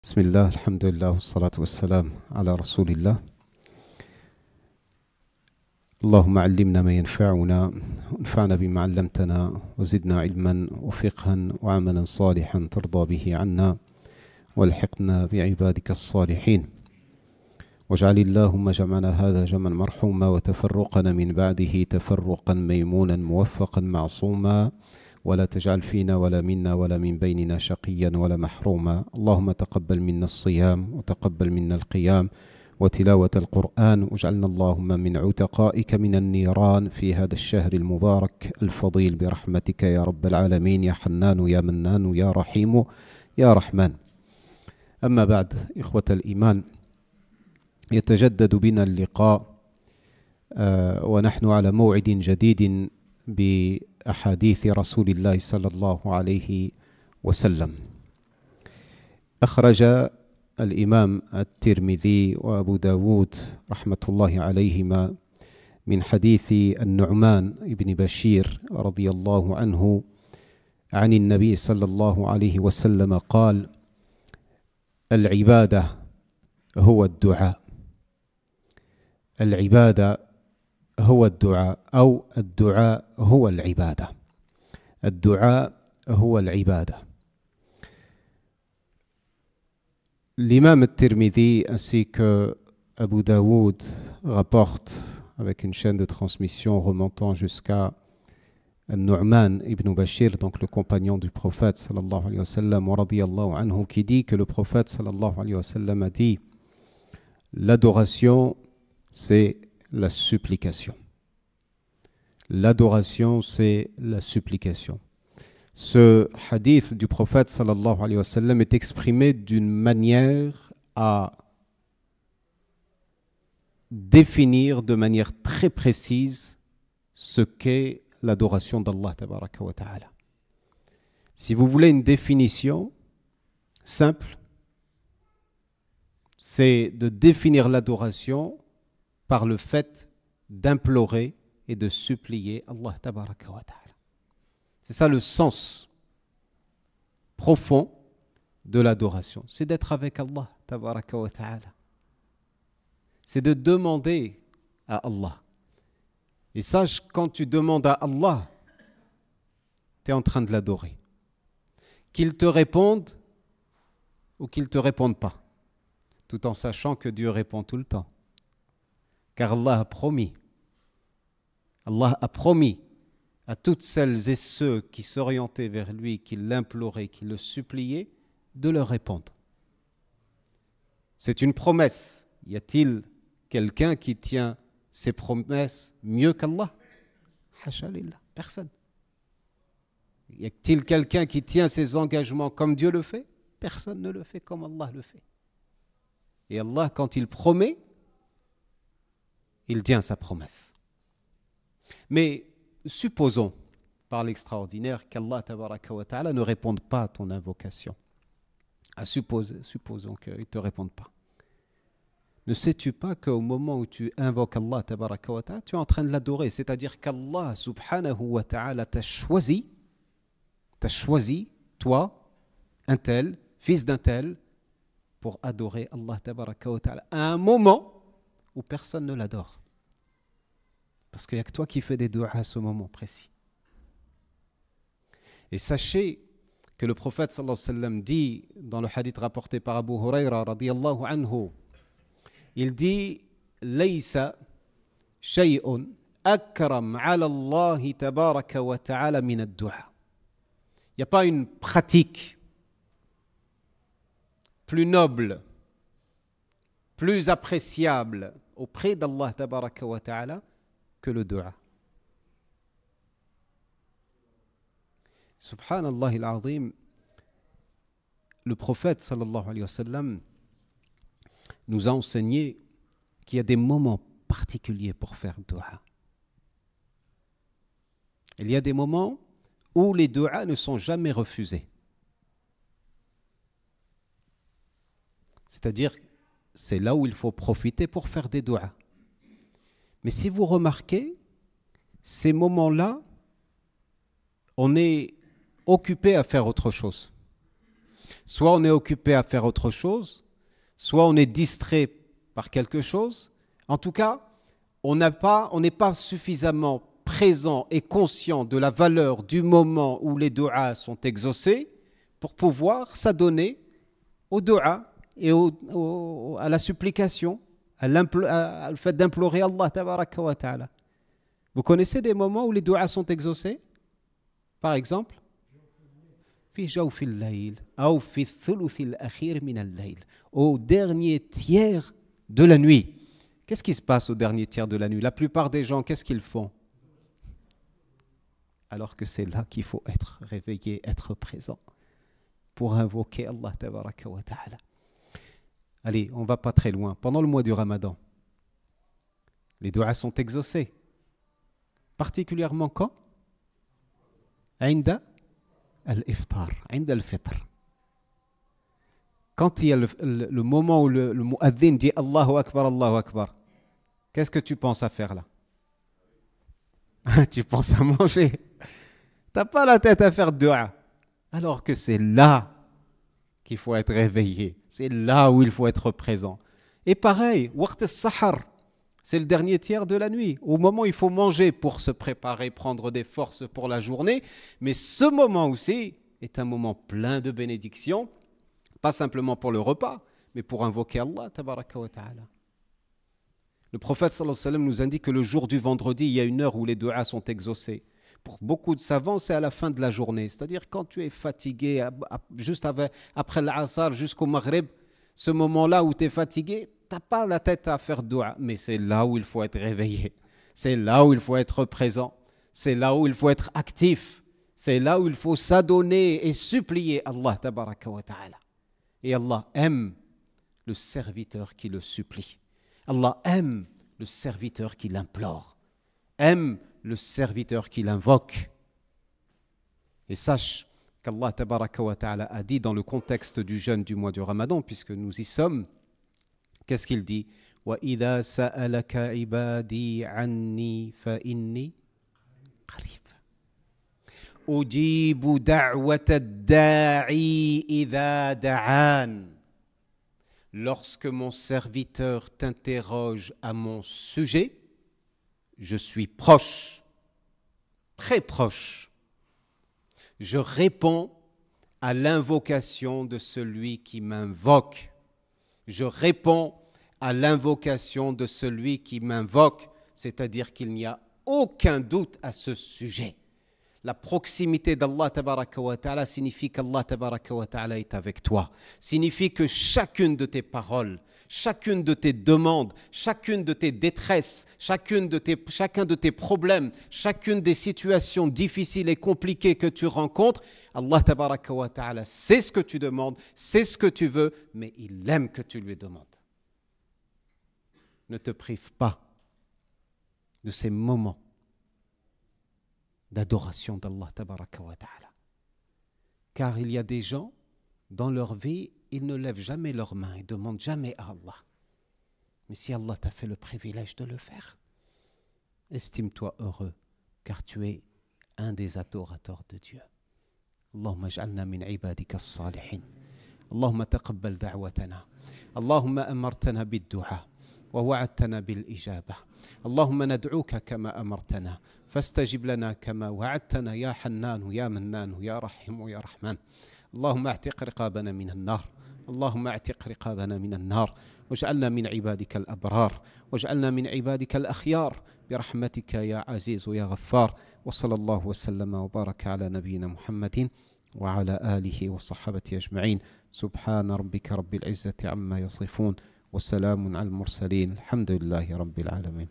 بسم الله الحمد لله والصلاة والسلام على رسول الله. اللهم علمنا ما ينفعنا وانفعنا بما علمتنا وزدنا علما وفقها وعملا صالحا ترضى به عنا والحقنا بعبادك الصالحين. واجعل اللهم جمعنا هذا جمعا مرحوما وتفرقنا من بعده تفرقا ميمونا موفقا معصوما ولا تجعل فينا ولا منا ولا من بيننا شقيا ولا محروما. اللهم تقبل منا الصيام وتقبل منا القيام وتلاوة القرآن، واجعلنا اللهم من عتقائك من النيران في هذا الشهر المبارك الفضيل برحمتك يا رب العالمين، يا حنان يا منان يا رحيم يا رحمن. أما بعد، إخوة الإيمان، يتجدد بنا اللقاء ونحن على موعد جديد بأحاديث رسول الله صلى الله عليه وسلم. أخرج الإمام الترمذي وأبو داود رحمة الله عليهما من حديث النعمان بن بشير رضي الله عنه عن النبي صلى الله عليه وسلم قال: العبادة هو الدعاء. العبادة هو الدعاء، أو الدعاء هو العبادة. الدعاء هو العبادة. L'imam al-Tirmidhi ainsi que Abu Daoud rapportent avec une chaîne de transmission remontant jusqu'à Nu'man ibn Bashir, donc le compagnon du prophète sallallahu alayhi wa sallam wa radiyallahu anhu, qui dit que le prophète sallallahu alayhi wa sallam a dit: l'adoration c'est la supplication. L'adoration c'est la supplication. Ce hadith du prophète sallallahu alayhi wa sallam est exprimé d'une manière à définir de manière très précise ce qu'est l'adoration d'Allah tabaraka wa ta'ala. Si vous voulez une définition simple, c'est de définir l'adoration par le fait d'implorer et de supplier Allah tabaraka wa ta'ala. C'est ça le sens profond de l'adoration. C'est d'être avec Allah tabaraka wa ta'ala. C'est de demander à Allah. Et sache, quand tu demandes à Allah, tu es en train de l'adorer. Qu'il te réponde ou qu'il ne te réponde pas. Tout en sachant que Dieu répond tout le temps. Car Allah a promis. Allah a promis à toutes celles et ceux qui s'orientaient vers lui, qui l'imploraient, qui le suppliaient, de leur répondre. C'est une promesse. Y a-t-il quelqu'un qui tient ses promesses mieux qu'Allah? Hasha lillah, personne. Y a-t-il quelqu'un qui tient ses engagements comme Dieu le fait? Personne ne le fait comme Allah le fait. Et Allah, quand il promet, il tient sa promesse. Mais supposons, par l'extraordinaire, qu'Allah tabaraka wa ta'ala ne réponde pas à ton invocation. Supposons qu'il ne te réponde pas. Ne sais-tu pas qu'au moment où tu invoques Allah tabaraka wa ta'ala, tu es en train de l'adorer, c'est-à-dire qu'Allah subhanahu wa ta'ala t'a choisi, toi, un tel, fils d'un tel, pour adorer Allah tabaraka wa ta'ala à un moment où personne ne l'adore. Parce qu'il n'y a que toi qui fais des doigts à ce moment précis. Et sachez que le prophète sallallahu alayhi wa sallam dit dans le hadith rapporté par Abu Huraira radiyallahu anhu, il dit: Laysa shay'un akram ala Allah tabaraka wa ta'ala min ad-du'a. Il n'y a pas une pratique plus noble, plus appréciable auprès d'Allah tabaraka wa ta'ala que le dua. Subhanallah al-Azim, le prophète sallallahu alayhi wa sallam nous a enseigné qu'il y a des moments particuliers pour faire dua. Il y a des moments où les duas ne sont jamais refusés. C'est-à-dire, c'est là où il faut profiter pour faire des duas. Mais si vous remarquez, ces moments-là, on est occupé à faire autre chose. Soit on est occupé à faire autre chose, soit on est distrait par quelque chose. En tout cas, on n'est pas suffisamment présent et conscient de la valeur du moment où les du'as sont exaucés pour pouvoir s'adonner au du'a et à la supplication, au fait d'implorer Allah tabaraka wa ta'ala. Vous connaissez des moments où les du'as sont exaucés? Par exemple, fi jawfil layl, ou fi thuluthil akhir min al-layl, au dernier tiers de la nuit. Qu'est-ce qui se passe au dernier tiers de la nuit? La plupart des gens, qu'est-ce qu'ils font? Alors que c'est là qu'il faut être réveillé, être présent pour invoquer Allah tabaraka wa ta'ala. Allez, on ne va pas très loin. Pendant le mois du Ramadan, les du'as sont exaucés. Particulièrement quand? Inda al-iftar, inda al-fitr. Quand il y a le moment où le muaddin dit Allahu Akbar, qu'est-ce que tu penses à faire là? Tu penses à manger. Tu n'as pas la tête à faire dua. Alors que c'est là qu'il faut être réveillé. C'est là où il faut être présent. Et pareil, waqt as-sahar, c'est le dernier tiers de la nuit. Au moment où il faut manger pour se préparer, prendre des forces pour la journée. Mais ce moment aussi est un moment plein de bénédictions. Pas simplement pour le repas, mais pour invoquer Allah tabaraka wa ta'ala. Le prophète sallallahu alayhi wa sallam nous indique que le jour du vendredi, il y a une heure où les du'as sont exaucés. Pour beaucoup de savants, c'est à la fin de la journée. C'est-à-dire quand tu es fatigué, juste après l'asar jusqu'au maghrib, ce moment-là où tu es fatigué, tu n'as pas la tête à faire dua. Mais c'est là où il faut être réveillé. C'est là où il faut être présent. C'est là où il faut être actif. C'est là où il faut s'adonner et supplier Allah tabaraka wa ta'ala. Et Allah aime le serviteur qui le supplie. Allah aime le serviteur qui l'implore. Aime le serviteur qui l'invoque. Et sache qu'Allah tabaraka wa ta'ala a dit dans le contexte du jeûne du mois du Ramadan, puisque nous y sommes, qu'est-ce qu'il dit? وَإِذَا سَأَلَكَ عِبَادِي عَنِّي فَإِنِّي قَرِيبٌ أُجِيبُ دَعْوَةَ الدَّاعِي إِذَا دَعَانِ. Lorsque mon serviteur t'interroge à mon sujet, je suis proche, très proche. Je réponds à l'invocation de celui qui m'invoque. Je réponds à l'invocation de celui qui m'invoque, c'est-à-dire qu'il n'y a aucun doute à ce sujet. La proximité d'Allah tabaraka wa ta'ala signifie qu'Allah tabaraka wa ta'ala est avec toi. Signifie que chacune de tes paroles, chacune de tes demandes, chacune de tes détresses, chacun de tes problèmes, chacune des situations difficiles et compliquées que tu rencontres, Allah tabaraka wa ta'ala sait ce que tu demandes, sait ce que tu veux, mais il aime que tu lui demandes. Ne te prive pas de ces moments d'adoration d'Allah tabaraka wa ta'ala. Car il y a des gens, dans leur vie, ils ne lèvent jamais leurs mains, ils ne demandent jamais à Allah. Mais si Allah t'a fait le privilège de le faire, estime-toi heureux, car tu es un des adorateurs de Dieu. Allahumma ij'alna min ibadika as-salihin. Allahumma taqabbal da'watana. Allahumma amartana bid-du'a. ووعدتنا بالإجابة اللهم ندعوك كما أمرتنا فاستجب لنا كما وعدتنا يا حنان يا منان يا رحيم يا رحمن اللهم اعتق رقابنا من النار اللهم اعتق رقابنا من النار واجعلنا من عبادك الأبرار واجعلنا من عبادك الأخيار برحمتك يا عزيز يا غفار وصلى الله وسلم وبارك على نبينا محمد وعلى آله وصحبه أجمعين سبحان ربك رب العزة عما يصفون والسلام على المرسلين الحمد لله رب العالمين.